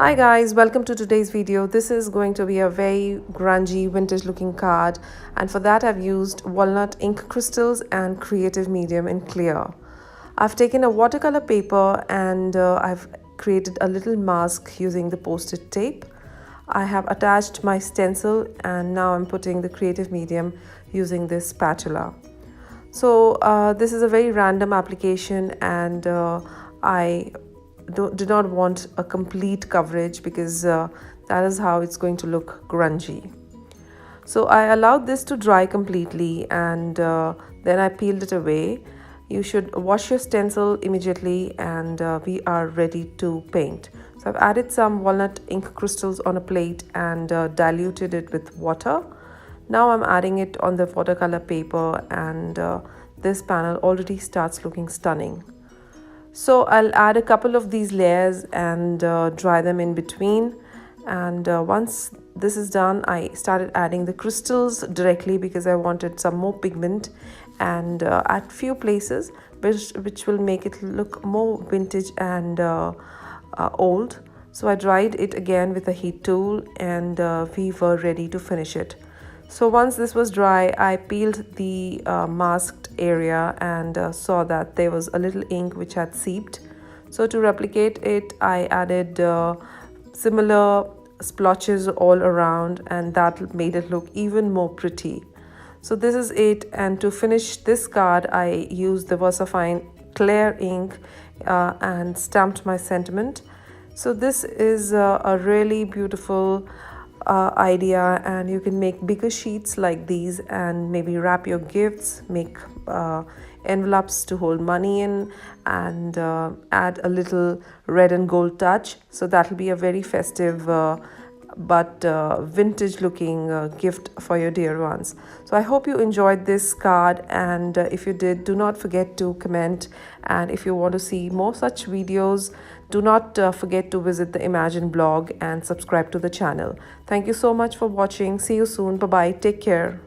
Hi guys, welcome to today's video. This is going to be a very grungy vintage looking card, and for that I've used Walnut Ink Crystals and Creative Medium in clear. I've taken a watercolor paper and I've created a little mask using the post-it tape. I have attached my stencil and now I'm putting the creative medium using this spatula. So this is a very random application, and I do not want a complete coverage because that is how it's going to look grungy. So I allowed this to dry completely, and then I peeled it away. You should wash your stencil immediately, and we are ready to paint. So I've added some walnut ink crystals on a plate and diluted it with water. Now I'm adding it on the watercolor paper, and this panel already starts looking stunning. So I'll add a couple of these layers and dry them in between. And once this is done, I started adding the crystals directly because I wanted some more pigment, and at few places which will make it look more vintage and old. So I dried it again with a heat tool, and we were ready to finish it. So once this was dry, I peeled the masked area and saw that there was a little ink which had seeped. So to replicate it, I added similar splotches all around, and that made it look even more pretty. So this is it, and to finish this card, I used the Versafine Clair Ink and stamped my sentiment. So this is a really beautiful idea, and you can make bigger sheets like these and maybe wrap your gifts, make envelopes to hold money in, and add a little red and gold touch. So that will be a very festive but vintage looking gift for your dear ones. So I hope you enjoyed this card, and if you did, do not forget to comment, and if you want to see more such videos, do not forget to visit the Imagine blog and subscribe to the channel. Thank you so much for watching. See you soon. Bye bye. Take care.